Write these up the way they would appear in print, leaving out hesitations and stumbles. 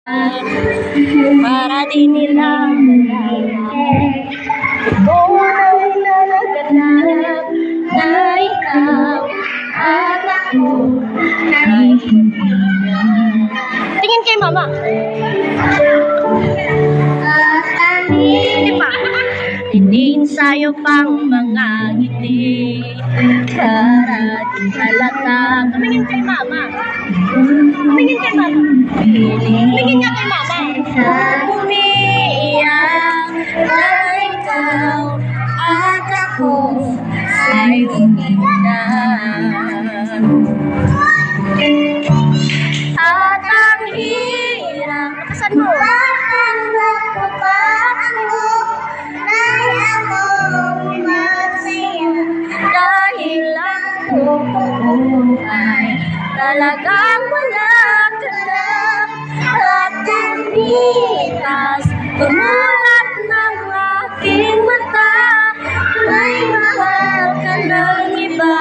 Para di nila malaman kung ang nalaganap na ikaw at ako ay hindi na. Tingin kay mama. Hindi pa. Hindi sa'yo pang mga ngiti para di halata. Tumingin kay mama. Tumingin kay mama. Tumingin nga kay mama. Umiiyak na ikaw at ako ay hindi na. At ang hirap. Kapasan mo. Dahil ang buhay talagang wala ka na. At kumitas tumulat ng aking mata. May mahal ka ng iba,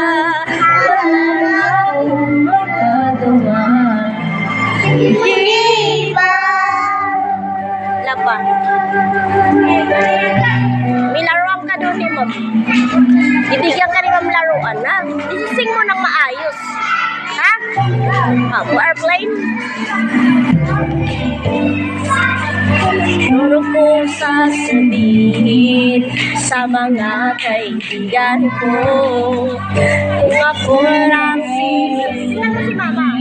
wala na akong magagawa. Hindi ba? Lapa. May laruan ka doon ni Mom. Ibigyan ka ni Mom laruan, ha? Isising mo ng maayos. Ha? Mo airplane? Puro ko sasabihin sa mga kaibigan ko. Kung ako lang si Mama.